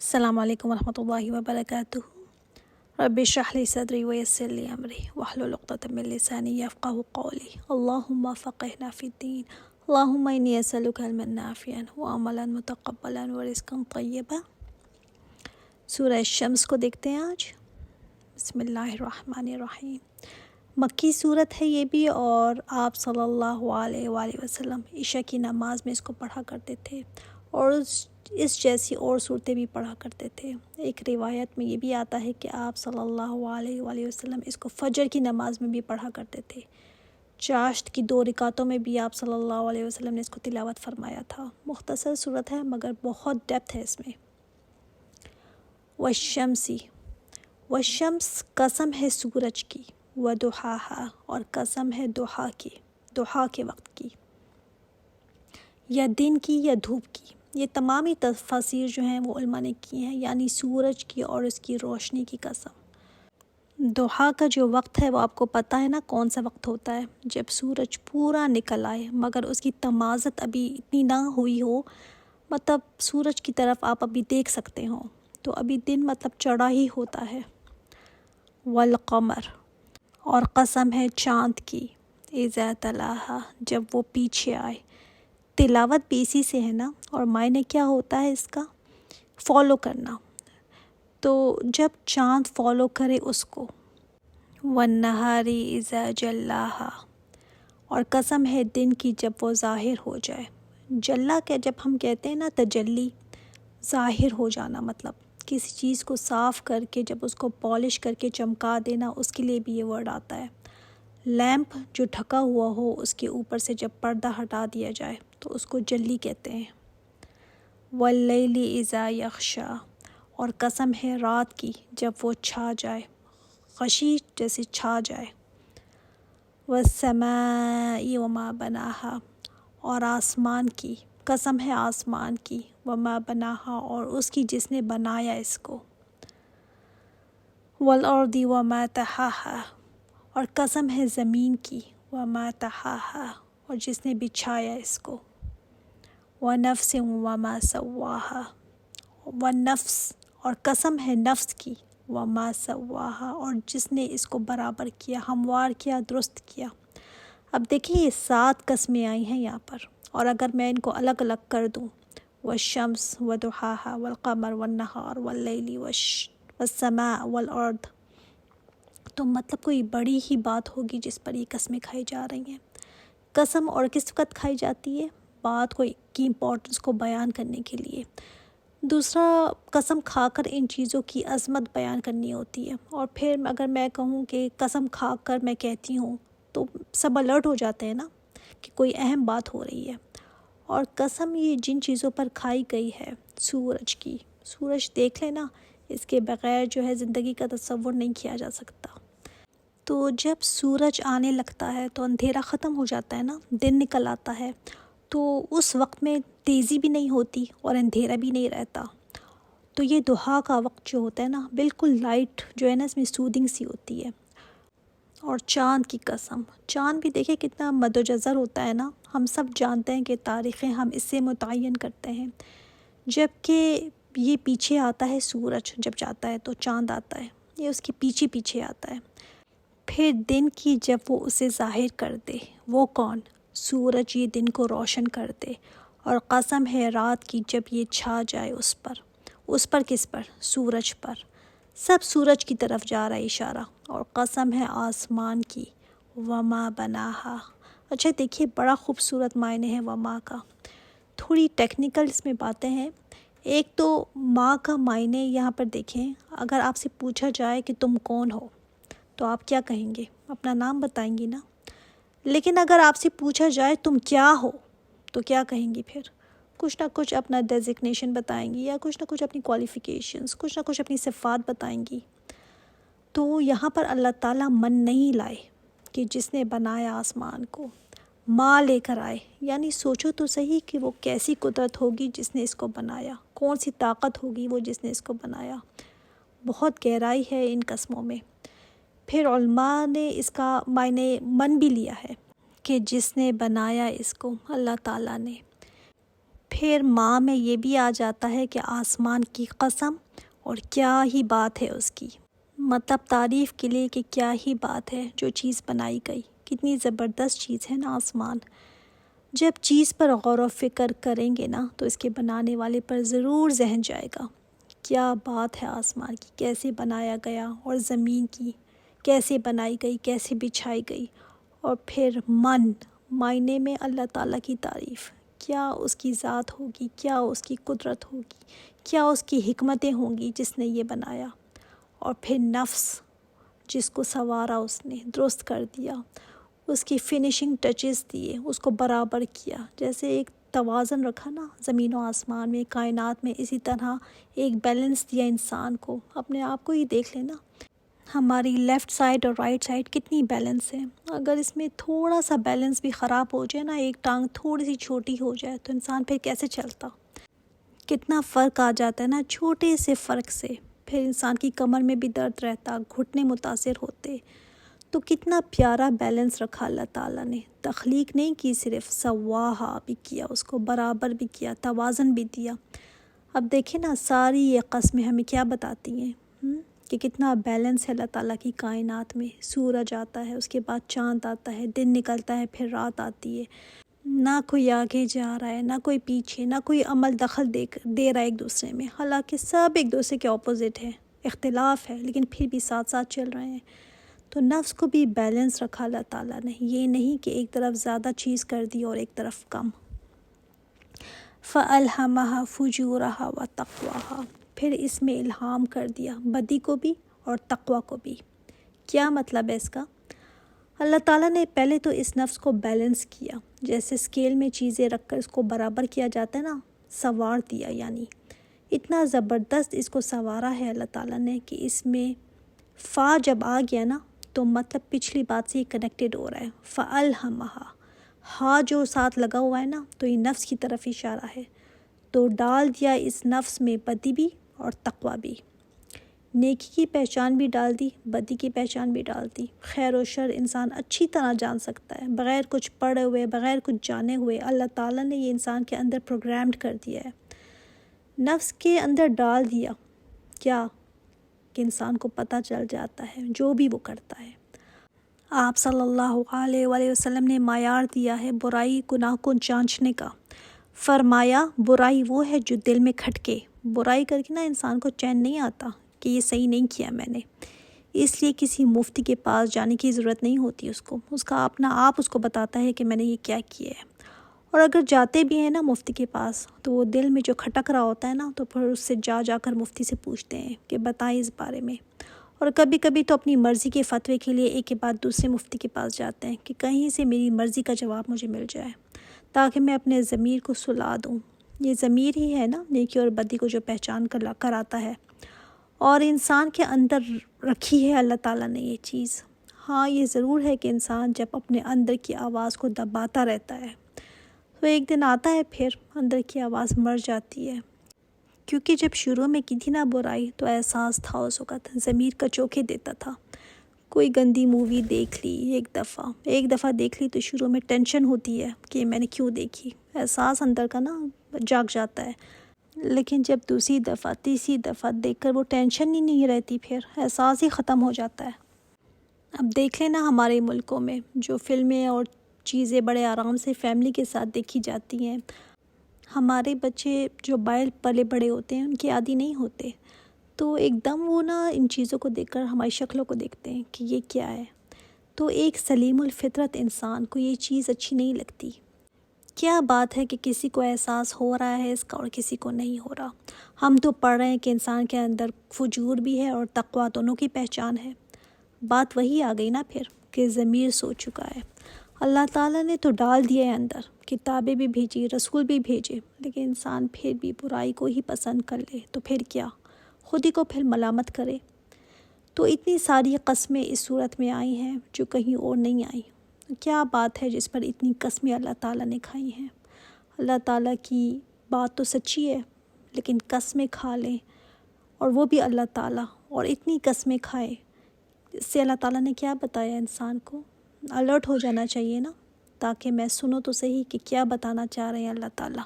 السلام علیکم ورحمۃ اللہ وبرکاتہ۔ رب اشرح لی صدری ویسر لی امری واحلل عقدۃ من لسانی یفقہوا قولی۔ اللہم فقہنا فی الدین، اللہم انی اسألک علما نافعا وعملا متقبلا ورزقا طیبا۔ سورہ الشمس کو دیکھتے ہیں آج۔ بسم اللہ الرحمن الرحیم۔ مکی صورت ہے یہ بھی، اور آپ صلی اللہ علیہ وآلہ وسلم عشاء کی نماز میں اس کو پڑھا کرتے تھے، اور اس جیسی اور صورتیں بھی پڑھا کرتے تھے۔ ایک روایت میں یہ بھی آتا ہے کہ آپ صلی اللہ علیہ وآلہ وسلم اس کو فجر کی نماز میں بھی پڑھا کرتے تھے۔ چاشت کی 2 رکعتوں میں بھی آپ صلی اللہ علیہ وسلم نے اس کو تلاوت فرمایا تھا۔ مختصر صورت ہے مگر بہت ڈیپتھ ہے اس میں۔ والشمسی، والشمس قسم ہے سورج کی، وضحاہا اور قسم ہے ضحیٰ کی، ضحیٰ کے وقت کی، یا دن کی یا دھوپ کی۔ یہ تمامی تفاسیر جو ہیں وہ علماء نے کی ہیں، یعنی سورج کی اور اس کی روشنی کی قسم۔ ضحیٰ کا جو وقت ہے وہ آپ کو پتہ ہے نا کون سا وقت ہوتا ہے؟ جب سورج پورا نکل آئے مگر اس کی تمازت ابھی اتنی نہ ہوئی ہو، مطلب سورج کی طرف آپ ابھی دیکھ سکتے ہو، تو ابھی دن مطلب چڑھا ہی ہوتا ہے۔ والقمر اور قسم ہے چاند کی، اذا تلاہا جب وہ پیچھے آئے۔ تلاوت بھی اسی سے ہے نا، اور معنی کیا ہوتا ہے اس کا؟ فالو کرنا۔ تو جب چاند فالو کرے اس کو۔ والنہاری اذا جلاہا اور قسم ہے دن کی جب وہ ظاہر ہو جائے۔ جلا کے جب ہم کہتے ہیں نا تجلی، ظاہر ہو جانا، مطلب کسی چیز کو صاف کر کے جب اس کو پالش کر کے چمکا دینا، اس کے لیے بھی یہ ورڈ آتا ہے۔ لیمپ جو ڈھکا ہوا ہو اس کے اوپر سے جب پردہ ہٹا دیا جائے تو اس کو جلی کہتے ہیں۔ واللیل اذا یغشی اور قسم ہے رات کی جب وہ چھا جائے، غشی جیسے چھا جائے۔ والسماء وما بناہا اور آسمان کی، قسم ہے آسمان کی، وما بناہا اور اس کی جس نے بنایا اس کو۔ والارض وما طحاہا اور قسم ہے زمین کی، وما طحاہا اور جس نے بچھایا اس کو۔ ونفس وما سواہا، والنفس اور قسم ہے نفس کی، وما سواہا اور جس نے اس کو برابر کیا، ہموار کیا، درست کیا۔ اب دیکھیں یہ 7 قسمیں آئی ہیں یہاں پر، اور اگر میں ان کو الگ الگ کر دوں، والشمس وضحاہا والقمر والنہار واللیل والسماء والارض، تو مطلب کوئی بڑی ہی بات ہوگی جس پر یہ قسمیں کھائی جا رہی ہیں۔ قسم اور کس وقت کھائی جاتی ہے؟ بات کو کی امپورٹنس کو بیان کرنے کے لیے۔ دوسرا، قسم کھا کر ان چیزوں کی عظمت بیان کرنی ہوتی ہے، اور پھر اگر میں کہوں کہ قسم کھا کر میں کہتی ہوں تو سب الرٹ ہو جاتے ہیں نا کہ کوئی اہم بات ہو رہی ہے۔ اور قسم یہ جن چیزوں پر کھائی گئی ہے، سورج کی، سورج دیکھ لینا، اس کے بغیر جو ہے زندگی کا تصور نہیں کیا جا سکتا۔ تو جب سورج آنے لگتا ہے تو اندھیرا ختم ہو جاتا ہے نا، دن نکل آتا ہے، تو اس وقت میں تیزی بھی نہیں ہوتی اور اندھیرا بھی نہیں رہتا۔ تو یہ ضحیٰ کا وقت جو ہوتا ہے نا، بالکل لائٹ جو ہے نا اس میں سودنگ سی ہوتی ہے۔ اور چاند کی قسم، چاند بھی دیکھیں کتنا مد و جزر ہوتا ہے نا، ہم سب جانتے ہیں کہ تاریخیں ہم اس سے متعین کرتے ہیں۔ جب کہ یہ پیچھے آتا ہے، سورج جب جاتا ہے تو چاند آتا ہے، یہ اس کے پیچھے پیچھے آتا ہے۔ پھر دن کی جب وہ اسے ظاہر کر دے، وہ کون؟ سورج یہ دن کو روشن کر دے، اور قسم ہے رات کی جب یہ چھا جائے اس پر کس پر؟ سورج پر۔ سب سورج کی طرف جا رہا ہے اشارہ۔ اور قسم ہے آسمان کی، وما بناہا۔ اچھا دیکھیے بڑا خوبصورت معنی ہے وما کا۔ تھوڑی ٹیکنیکل اس میں باتیں ہیں۔ ایک تو ماں کا معنی یہاں پر دیکھیں، اگر آپ سے پوچھا جائے کہ تم کون ہو تو آپ کیا کہیں گے؟ اپنا نام بتائیں گی نا۔ لیکن اگر آپ سے پوچھا جائے تم کیا ہو تو کیا کہیں گی؟ پھر کچھ نہ کچھ اپنا ڈیزگنیشن بتائیں گی، یا کچھ نہ کچھ اپنی کوالیفیکیشنز، کچھ نہ کچھ اپنی صفات بتائیں گی۔ تو یہاں پر اللہ تعالیٰ من نہیں لائے کہ جس نے بنایا آسمان کو، ماں لے کر آئے، یعنی سوچو تو صحیح کہ وہ کیسی قدرت ہوگی جس نے اس کو بنایا، کون سی طاقت ہوگی وہ جس نے اس کو بنایا۔ بہت گہرائی ہے ان قسموں میں۔ پھر علماء نے اس کا معنی من بھی لیا ہے کہ جس نے بنایا اس کو، اللہ تعالیٰ نے۔ پھر ماں میں یہ بھی آ جاتا ہے کہ آسمان کی قسم، اور کیا ہی بات ہے اس کی، مطلب تعریف کے لیے کہ کیا ہی بات ہے جو چیز بنائی گئی، کتنی زبردست چیز ہے نا آسمان۔ جب چیز پر غور و فکر کریں گے نا تو اس کے بنانے والے پر ضرور ذہن جائے گا، کیا بات ہے آسمان کی، کیسے بنایا گیا، اور زمین کی کیسے بنائی گئی، کیسے بچھائی گئی۔ اور پھر معنی میں اللہ تعالیٰ کی تعریف، کیا اس کی ذات ہوگی، کیا اس کی قدرت ہوگی، کیا اس کی حکمتیں ہوں گی جس نے یہ بنایا۔ اور پھر نفس، جس کو سنوارا اس نے، درست کر دیا، اس کی فنیشنگ ٹچز دیے، اس کو برابر کیا، جیسے ایک توازن رکھا نا زمین و آسمان میں، کائنات میں، اسی طرح ایک بیلنس دیا انسان کو۔ اپنے آپ کو ہی دیکھ لینا، ہماری لیفٹ سائڈ اور رائٹ سائڈ کتنی بیلنس ہے۔ اگر اس میں تھوڑا سا بیلنس بھی خراب ہو جائے نا، ایک ٹانگ تھوڑی سی چھوٹی ہو جائے تو انسان پھر کیسے چلتا؟ کتنا فرق آ جاتا ہے نا چھوٹے سے فرق سے، پھر انسان کی کمر میں بھی درد رہتا، گھٹنے متاثر ہوتے۔ تو کتنا پیارا بیلنس رکھا اللہ تعالیٰ نے، تخلیق نہیں کی، صرف سواہا بھی کیا، اس کو برابر بھی کیا، توازن بھی دیا۔ اب دیکھیں نا ساری یہ قسمیں ہمیں کیا بتاتی ہیں کہ کتنا بیلنس ہے اللہ تعالیٰ کی کائنات میں۔ سورج آتا ہے، اس کے بعد چاند آتا ہے، دن نکلتا ہے، پھر رات آتی ہے، نہ کوئی آگے جا رہا ہے، نہ کوئی پیچھے، نہ کوئی عمل دخل دے رہا ہے ایک دوسرے میں، حالانکہ سب ایک دوسرے کے اپوزٹ ہے، اختلاف ہے، لیکن پھر بھی ساتھ ساتھ چل رہے ہیں۔ تو نفس کو بھی بیلنس رکھا اللہ تعالیٰ نے، یہ نہیں کہ ایک طرف زیادہ چیز کر دی اور ایک طرف کم۔ فَأَلْهَمَهَا فُجُورَهَا وَتَقْوَاهَا، پھر اس میں الہام کر دیا بدی کو بھی اور تقوی کو بھی۔ کیا مطلب ہے اس کا؟ اللہ تعالیٰ نے پہلے تو اس نفس کو بیلنس کیا، جیسے اسکیل میں چیزیں رکھ کر اس کو برابر کیا جاتا ہے نا، سنوار دیا، یعنی اتنا زبردست اس کو سنوارا ہے اللہ تعالیٰ نے کہ اس میں فا جب آ گیا نا تو مطلب پچھلی بات سے یہ کنیکٹڈ ہو رہا ہے۔ فَأَلْهَمَهَا، ہا جو ساتھ لگا ہوا ہے نا تو یہ نفس کی طرف اشارہ ہے، تو ڈال دیا اس نفس میں بدی بھی اور تقوی بھی، نیکی کی پہچان بھی ڈال دی، بدی کی پہچان بھی ڈال دی۔ خیر و شر انسان اچھی طرح جان سکتا ہے، بغیر کچھ پڑھے ہوئے، بغیر کچھ جانے ہوئے، اللہ تعالیٰ نے یہ انسان کے اندر پروگرامڈ کر دیا ہے، نفس کے اندر ڈال دیا، کیا کہ انسان کو پتہ چل جاتا ہے جو بھی وہ کرتا ہے۔ آپ صلی اللہ علیہ وآلہ وسلم نے معیار دیا ہے برائی گناہ کو جانچنے کا، فرمایا برائی وہ ہے جو دل میں کھٹکے، برائی کر کے نا انسان کو چین نہیں آتا کہ یہ صحیح نہیں کیا میں نے، اس لیے کسی مفتی کے پاس جانے کی ضرورت نہیں ہوتی، اس کا اپنا آپ اس کو بتاتا ہے کہ میں نے یہ کیا کیا ہے۔ اور اگر جاتے بھی ہیں نا مفتی کے پاس تو وہ دل میں جو کھٹک رہا ہوتا ہے نا تو پھر اس سے جا کر مفتی سے پوچھتے ہیں کہ بتائیں اس بارے میں، اور کبھی کبھی تو اپنی مرضی کے فتوے کے لیے ایک کے بعد دوسرے مفتی کے پاس جاتے ہیں کہ کہیں سے میری مرضی کا جواب مجھے مل جائے تاکہ میں اپنے ضمیر کو سلا دوں۔ یہ ضمیر ہی ہے نا نیکی اور بدی کو جو پہچان کراتا ہے، اور انسان کے اندر رکھی ہے اللہ تعالیٰ نے یہ چیز۔ ہاں یہ ضرور ہے کہ انسان جب اپنے اندر کی آواز کو دباتا رہتا ہے تو ایک دن آتا ہے پھر اندر کی آواز مر جاتی ہے، کیونکہ جب شروع میں کی تھی نا برائی تو احساس تھا اس وقت، ضمیر کا چوکے دیتا تھا۔ کوئی گندی مووی دیکھ لی ایک دفعہ دیکھ لی تو شروع میں ٹینشن ہوتی ہے کہ میں نے کیوں دیکھی، احساس اندر کا نا جاگ جاتا ہے، لیکن جب دوسری دفعہ تیسری دفعہ دیکھ کر وہ ٹینشن ہی نہیں رہتی، پھر احساس ہی ختم ہو جاتا ہے۔ اب دیکھ لینا ہمارے ملکوں میں جو فلمیں اور چیزیں بڑے آرام سے فیملی کے ساتھ دیکھی جاتی ہیں، ہمارے بچے جو پلے بڑے ہوتے ہیں ان کے عادی نہیں ہوتے، تو ایک دم وہ نا ان چیزوں کو دیکھ کر ہماری شکلوں کو دیکھتے ہیں کہ یہ کیا ہے، تو ایک سلیم الفطرت انسان کو یہ چیز اچھی نہیں لگتی۔ کیا بات ہے کہ کسی کو احساس ہو رہا ہے اس کا اور کسی کو نہیں ہو رہا، ہم تو پڑھ رہے ہیں کہ انسان کے اندر فجور بھی ہے اور تقوی دونوں کی پہچان ہے۔ بات وہی آ گئی نا پھر کہ ضمیر سو چکا ہے، اللہ تعالیٰ نے تو ڈال دیا ہے اندر، کتابیں بھی بھیجی، رسول بھی بھیجے، لیکن انسان پھر بھی برائی کو ہی پسند کر لے تو پھر کیا، خود ہی کو پھر ملامت کرے۔ تو اتنی ساری قسمیں اس صورت میں آئی ہیں جو کہیں اور نہیں آئی۔ کیا بات ہے جس پر اتنی قسمیں اللہ تعالیٰ نے کھائی ہیں؟ اللہ تعالیٰ کی بات تو سچی ہے، لیکن قسمیں کھا لیں اور وہ بھی اللہ تعالیٰ، اور اتنی قسمیں کھائے، اس سے اللہ تعالیٰ نے کیا بتایا انسان کو؟ الرٹ ہو جانا چاہیے نا، تاکہ میں سنوں تو صحیح کہ کیا بتانا چاہ رہے ہیں اللہ تعالیٰ۔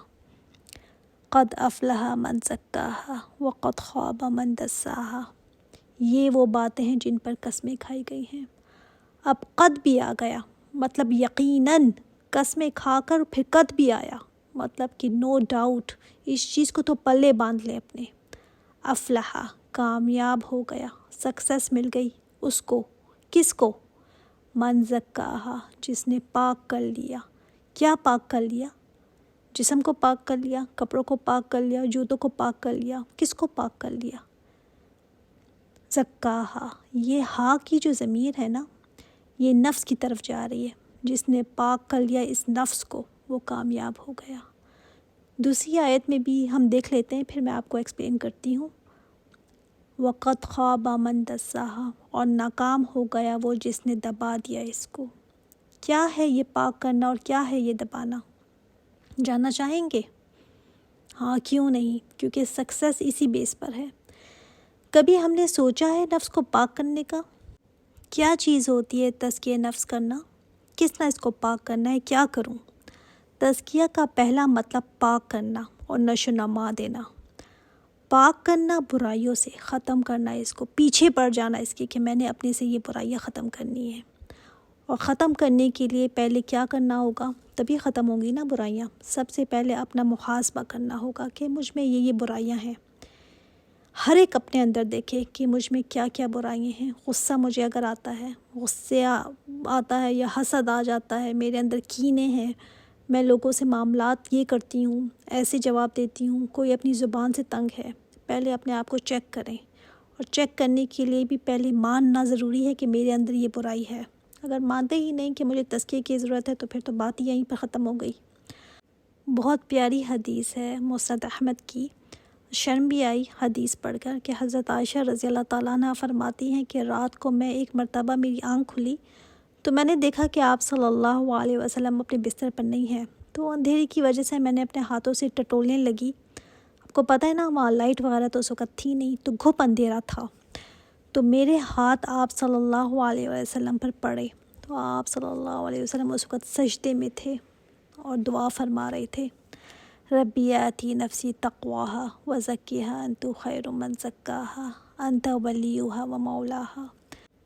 قد افلح من زکاہا وقد خاب من دساہا، یہ وہ باتیں ہیں جن پر قسمیں کھائی گئی ہیں۔ اب قد بھی آ گیا، مطلب یقیناً، قسمیں کھا کر پھر قد بھی آیا، مطلب کہ نو ڈاؤٹ، اس چیز کو تو پلے باندھ لے اپنے۔ افلح، کامیاب ہو گیا، سکسیس مل گئی اس کو، کس کو؟ من زکاہا، جس نے پاک کر لیا۔ کیا پاک کر لیا؟ جسم کو پاک کر لیا، کپڑوں کو پاک کر لیا، جوتوں کو پاک کر لیا، کس کو پاک کر لیا؟ زکاہا، یہ ہا کی جو ضمیر ہے نا، یہ نفس کی طرف جا رہی ہے۔ جس نے پاک کر لیا اس نفس کو، وہ کامیاب ہو گیا۔ دوسری آیت میں بھی ہم دیکھ لیتے ہیں، پھر میں آپ کو ایکسپلین کرتی ہوں۔ وقد خاب من دساہا، اور ناکام ہو گیا وہ جس نے دبا دیا اس کو۔ کیا ہے یہ پاک کرنا اور کیا ہے یہ دبانا؟ جاننا چاہیں گے؟ ہاں، کیوں نہیں، کیونکہ سکسیس اسی بیس پر ہے۔ کبھی ہم نے سوچا ہے نفس کو پاک کرنے کا؟ کیا چیز ہوتی ہے تزکیہ نفس کرنا؟ کس طرح اس کو پاک کرنا ہے؟ کیا کروں؟ تزکیہ کا پہلا مطلب پاک کرنا اور نشو و نما دینا۔ پاک کرنا برائیوں سے، ختم کرنا اس کو، پیچھے پڑ جانا اس کے کہ میں نے اپنے سے یہ برائیاں ختم کرنی ہے۔ اور ختم کرنے کے لیے پہلے کیا کرنا ہوگا؟ تبھی ختم ہوں گی نا برائیاں۔ سب سے پہلے اپنا محاسبہ کرنا ہوگا کہ مجھ میں یہ برائیاں ہیں۔ ہر ایک اپنے اندر دیکھے کہ مجھ میں کیا کیا برائیاں ہیں۔ غصہ مجھے اگر آتا ہے، غصے آتا ہے یا حسد آ جاتا ہے، میرے اندر کینے ہیں، میں لوگوں سے معاملات یہ کرتی ہوں، ایسے جواب دیتی ہوں، کوئی اپنی زبان سے تنگ ہے، پہلے اپنے آپ کو چیک کریں۔ اور چیک کرنے کے لیے بھی پہلے ماننا ضروری ہے کہ میرے اندر یہ برائی ہے۔ اگر مانتے ہی نہیں کہ مجھے تزکیے کی ضرورت ہے تو پھر تو بات ہی یہیں پہ ختم ہو گئی۔ بہت پیاری حدیث ہے مسند احمد کی، شرم بھی آئی حدیث پڑھ کر کہ حضرت عائشہ رضی اللہ تعالیٰ عنہ فرماتی ہیں کہ رات کو میں ایک مرتبہ میری آنکھ کھلی تو میں نے دیکھا کہ آپ صلی اللہ علیہ وسلم اپنے بستر پر نہیں ہیں۔ تو اندھیری کی وجہ سے میں نے اپنے ہاتھوں سے ٹٹولنے لگی۔ آپ کو پتہ ہے نا، وہاں لائٹ وغیرہ تو اس وقت تھی نہیں، تو گھپ اندھیرا تھا۔ تو میرے ہاتھ آپ صلی اللہ علیہ وسلم پر پڑے، تو آپ صلی اللہ علیہ وسلم اس وقت سجدے میں تھے اور دعا فرما رہے تھے، ربی آتی نفسی تقواہا وزکیہا انت خیر من زکاہا انت ولیہا و مولاہا۔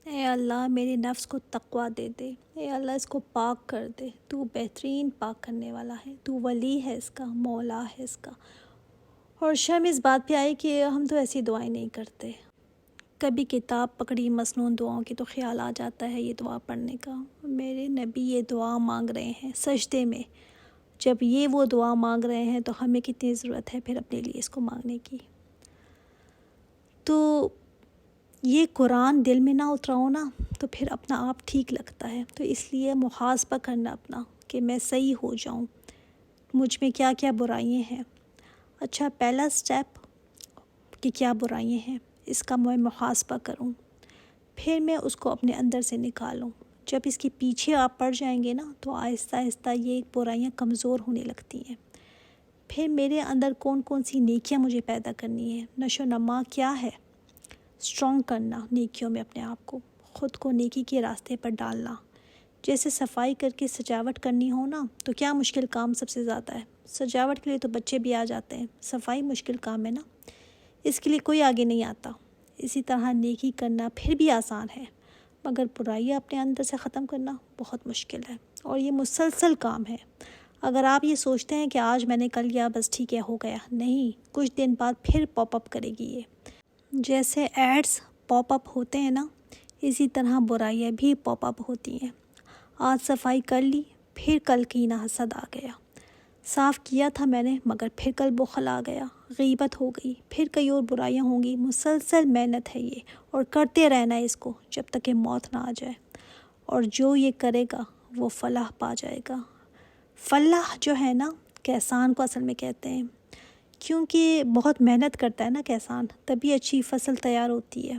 اے اللہ میرے نفس کو تقوی دے دے، اے اللہ اس کو پاک کر دے، تو بہترین پاک کرنے والا ہے، تو ولی ہے اس کا، مولا ہے اس کا۔ اور شرم اس بات پہ آئی کہ ہم تو ایسی دعائیں نہیں کرتے۔ کبھی کتاب پکڑی مسنون دعاؤں کی تو خیال آ جاتا ہے یہ دعا پڑھنے کا۔ میرے نبی یہ دعا مانگ رہے ہیں سجدے میں، جب یہ وہ دعا مانگ رہے ہیں تو ہمیں کتنی ضرورت ہے پھر اپنے لیے اس کو مانگنے کی۔ تو یہ قرآن دل میں نہ اتراؤ نا تو پھر اپنا آپ ٹھیک لگتا ہے۔ تو اس لیے محاسبہ کرنا اپنا کہ میں صحیح ہو جاؤں، مجھ میں کیا کیا برائیاں ہیں۔ اچھا، پہلا سٹیپ کہ کیا برائیاں ہیں، اس کا میں محاسبہ کروں، پھر میں اس کو اپنے اندر سے نکالوں۔ جب اس کے پیچھے آپ پڑ جائیں گے نا تو آہستہ آہستہ یہ برائیاں کمزور ہونے لگتی ہیں۔ پھر میرے اندر کون کون سی نیکیاں مجھے پیدا کرنی ہے، نشو و نما کیا ہے، اسٹرانگ کرنا نیکیوں میں اپنے آپ کو، خود کو نیکی کے راستے پر ڈالنا۔ جیسے صفائی کر کے سجاوٹ کرنی ہو نا تو کیا مشکل کام سب سے زیادہ ہے؟ سجاوٹ کے لیے تو بچے بھی آ جاتے ہیں، صفائی مشکل کام ہے نا، اس کے لیے کوئی آگے نہیں آتا۔ اسی طرح نیکی کرنا پھر بھی آسان ہے، مگر برائیاں اپنے اندر سے ختم کرنا بہت مشکل ہے، اور یہ مسلسل کام ہے۔ اگر آپ یہ سوچتے ہیں کہ آج میں نے کر لیا بس ٹھیک ہے ہو گیا، نہیں، کچھ دن بعد پھر پاپ اپ کرے گی یہ۔ جیسے ایڈز پاپ اپ ہوتے ہیں نا، اسی طرح برائیاں بھی پاپ اپ ہوتی ہیں۔ آج صفائی کر لی، پھر کل کینہ حسد آ گیا، صاف کیا تھا میں نے مگر پھر کل بخل آ گیا، غیبت ہو گئی، پھر کئی اور برائیاں ہوں گی۔ مسلسل محنت ہے یہ، اور کرتے رہنا ہے اس کو جب تک کہ موت نہ آ جائے۔ اور جو یہ کرے گا وہ فلاح پا جائے گا۔ فلاح جو ہے نا، کسان کو اصل میں کہتے ہیں، کیونکہ بہت محنت کرتا ہے نا کسان، تبھی اچھی فصل تیار ہوتی ہے۔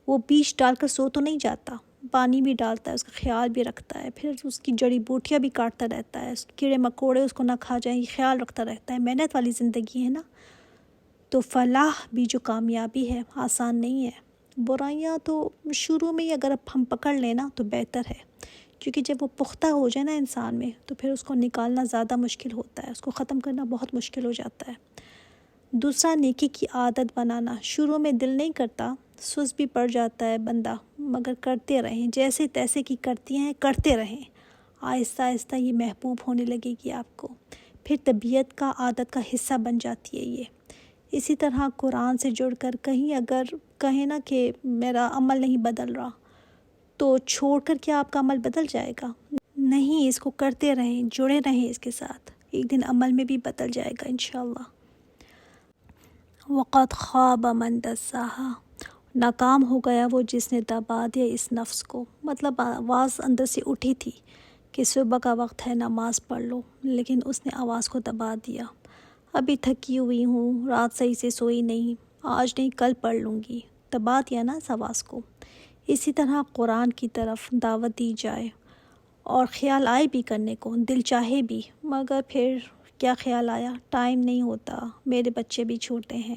وہ بیج ڈال کر سو تو نہیں جاتا، پانی بھی ڈالتا ہے، اس کا خیال بھی رکھتا ہے، پھر اس کی جڑی بوٹیاں بھی کاٹتا رہتا ہے، کیڑے مکوڑے اس کو نہ کھا جائیں، یہ خیال رکھتا رہتا ہے۔ محنت والی زندگی ہے نا، تو فلاح بھی جو کامیابی ہے آسان نہیں ہے۔ برائیاں تو شروع میں ہی اگر ہم پکڑ لیں نا تو بہتر ہے، کیونکہ جب وہ پختہ ہو جائے نا انسان میں تو پھر اس کو نکالنا زیادہ مشکل ہوتا ہے، اس کو ختم کرنا بہت مشکل ہو جاتا ہے۔ دوسرا نیکی کی عادت بنانا. شروع میں دل نہیں کرتا، سست بھی پڑ جاتا ہے بندہ، مگر کرتے رہیں، جیسے تیسے کی کرتی ہیں کرتے رہیں. آہستہ آہستہ یہ محبوب ہونے لگے گی آپ کو، پھر طبیعت کا عادت کا حصہ بن جاتی ہے یہ. اسی طرح قرآن سے جڑ کر کہیں اگر کہیں نا کہ میرا عمل نہیں بدل رہا، تو چھوڑ کر کیا آپ کا عمل بدل جائے گا؟ نہیں، اس کو کرتے رہیں، جڑے رہیں اس کے ساتھ، ایک دن عمل میں بھی بدل جائے گا انشاءاللہ. وقد خواب من دساہا، ناکام ہو گیا وہ جس نے دبا دیا اس نفس کو. مطلب آواز اندر سے اٹھی تھی کہ صبح کا وقت ہے، نماز پڑھ لو، لیکن اس نے آواز کو دبا دیا. ابھی تھکی ہوئی ہوں، رات صحیح سے سوئی نہیں، آج نہیں کل پڑھ لوں گی، دبا دیا نا اس آواز کو. اسی طرح قرآن کی طرف دعوت دی جائے اور خیال آئے بھی کرنے کو، دل چاہے بھی، مگر پھر کیا خیال آیا، ٹائم نہیں ہوتا، میرے بچے بھی چھوٹے ہیں،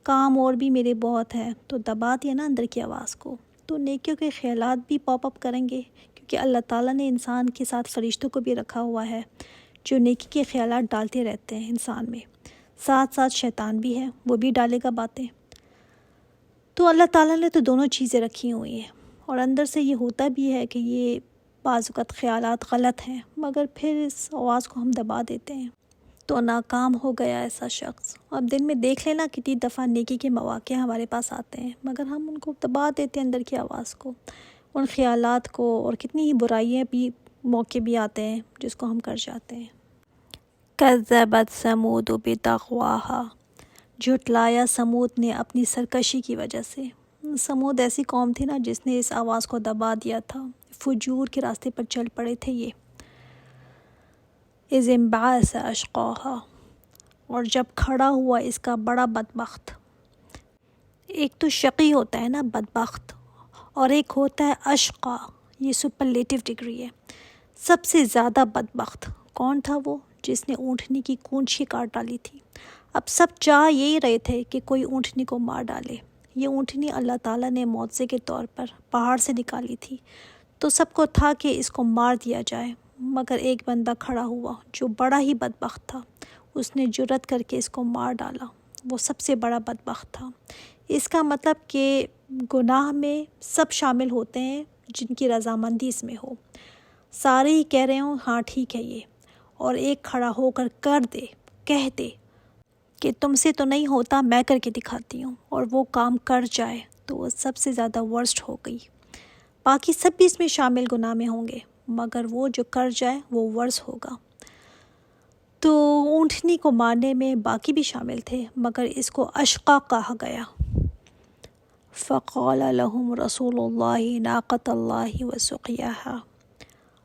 کام اور بھی میرے بہت ہیں، تو دبا دیا نا اندر کی آواز کو. تو نیکیوں کے خیالات بھی پاپ اپ کریں گے، کیونکہ اللہ تعالیٰ نے انسان کے ساتھ فرشتوں کو بھی رکھا ہوا ہے جو نیکی کے خیالات ڈالتے رہتے ہیں انسان میں. ساتھ ساتھ شیطان بھی ہے، وہ بھی ڈالے گا باتیں. تو اللہ تعالیٰ نے تو دونوں چیزیں رکھی ہوئی ہیں، اور اندر سے یہ ہوتا بھی ہے کہ یہ بعض اوقات خیالات غلط ہیں، مگر پھر اس آواز کو ہم دبا دیتے ہیں. تو ناکام ہو گیا ایسا شخص. اب دن میں دیکھ لینا کتنی دفعہ نیکی کے مواقع ہمارے پاس آتے ہیں، مگر ہم ان کو دبا دیتے ہیں اندر کی آواز کو، ان خیالات کو، اور کتنی ہی برائیاں بھی موقع بھی آتے ہیں جس کو ہم کر جاتے ہیں. کذبت ثمود بطغواہا، جھٹلایا سمود نے اپنی سرکشی کی وجہ سے. سمود ایسی قوم تھی نا جس نے اس آواز کو دبا دیا تھا، فجور کے راستے پر چل پڑے تھے یہ. اذ انبعث اشقاہا، اور جب کھڑا ہوا اس کا بڑا بدبخت. ایک تو شقی ہوتا ہے نا بدبخت، اور ایک ہوتا ہے اشقا، یہ سپرلیٹو ڈگری ہے. سب سے زیادہ بدبخت کون تھا؟ وہ جس نے اونٹنی کی کونچی کاٹ ڈالی تھی. اب سب چاہ یہی رہے تھے کہ کوئی اونٹنی کو مار ڈالے. یہ اونٹنی اللہ تعالیٰ نے معجزے کے طور پر پہاڑ سے نکالی تھی، تو سب کو تھا کہ اس کو مار دیا جائے، مگر ایک بندہ کھڑا ہوا جو بڑا ہی بدبخت تھا، اس نے جرأت کر کے اس کو مار ڈالا. وہ سب سے بڑا بدبخت تھا. اس کا مطلب کہ گناہ میں سب شامل ہوتے ہیں جن کی رضامندی اس میں ہو. سارے ہی کہہ رہے ہوں ہاں ٹھیک ہے یہ، اور ایک کھڑا ہو کر کر دے، کہہ دے کہ تم سے تو نہیں ہوتا، میں کر کے دکھاتی ہوں، اور وہ کام کر جائے، تو وہ سب سے زیادہ ورسٹ ہو گئی. باقی سب بھی اس میں شامل گناہ میں ہوں گے، مگر وہ جو کر جائے وہ ورس ہوگا. تو اونٹنی کو مارنے میں باقی بھی شامل تھے، مگر اس کو اشقا کہا گیا. فقال لهم رسول اللہ ناقۃ اللہ وسقیاہا،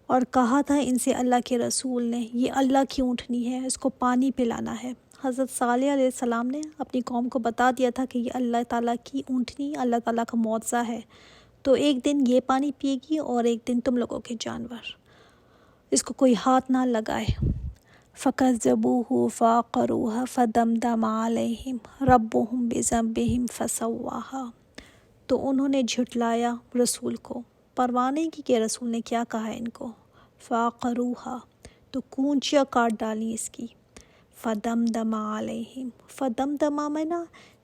اور کہا تھا ان سے اللہ کے رسول نے، یہ اللہ کی اونٹنی ہے، اس کو پانی پلانا ہے. حضرت صالح علیہ السلام نے اپنی قوم کو بتا دیا تھا کہ یہ اللہ تعالیٰ کی اونٹنی اللہ تعالیٰ کا معجزہ ہے، تو ایک دن یہ پانی پیے گی اور ایک دن تم لوگوں کے جانور، اس کو کوئی ہاتھ نہ لگائے. فَكَذَّبُوهُ فَعَقَرُوهَا فَدَمْدَمَ عَلَيْهِمْ رَبُّهُمْ بِذَنبِهِمْ فَسَوَّاهَا. تو انہوں نے جھٹلایا رسول کو، پرواہ نہیں کی کہ رسول نے کیا کہا ان کو. فَعَقَرُوهَا، تو کونچیاں کاٹ ڈالی اس کی. فَدَمْدَمَ عَلَيْهِمْ، فَدَمْدَمَ میں نا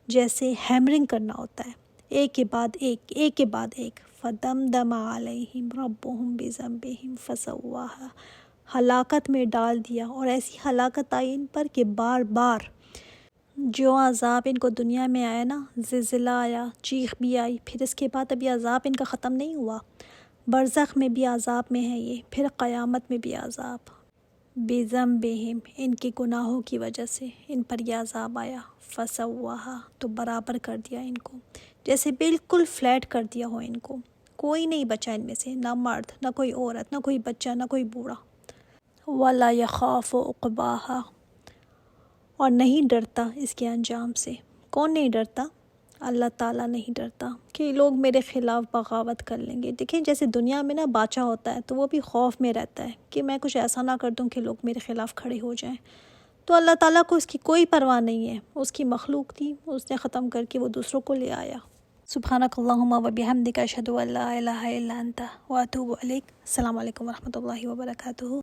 جیسے ہیمرنگ کرنا ہوتا ہے، ایک کے بعد ایک، ایک کے بعد ایک. فَدَمْدَمَ عَلَيْهِمْ رَبُّهُمْ بِذَنبِهِمْ فَسَوَّاهَا، ہلاکت میں ڈال دیا. اور ایسی ہلاکت آئی ان پر کہ بار بار جو عذاب ان کو دنیا میں آیا نا، زلزلہ آیا، چیخ بھی آئی، پھر اس کے بعد ابھی عذاب ان کا ختم نہیں ہوا، برزخ میں بھی عذاب میں ہے یہ، پھر قیامت میں بھی عذاب. بِذَنبِهِمْ، ان کے گناہوں کی وجہ سے ان پر یہ عذاب آیا. فَسَوَّاهَا، تو برابر کر دیا ان کو، جیسے بالکل فلیٹ کر دیا ہو ان کو، کوئی نہیں بچا ان میں سے، نہ مرد، نہ کوئی عورت، نہ کوئی بچہ، نہ کوئی بوڑھا. وَلَا يَخَافُ عُقْبَاهَا، اور نہیں ڈرتا اس کے انجام سے. کون نہیں ڈرتا؟ اللہ تعالیٰ نہیں ڈرتا کہ لوگ میرے خلاف بغاوت کر لیں گے. دیکھیں جیسے دنیا میں نا بادشاہ ہوتا ہے تو وہ بھی خوف میں رہتا ہے کہ میں کچھ ایسا نہ کر دوں کہ لوگ میرے خلاف کھڑے ہو جائیں. تو اللہ تعالیٰ کو اس کی کوئی پرواہ نہیں ہے، اس کی مخلوق تھی، اس نے ختم کر کے وہ دوسروں کو لے آیا. سبحانک اللہم و بحمدک، اشہد ان لا الہ الا انت واتوب الیک. السلام علیکم ورحمۃ اللہ وبرکاتہ.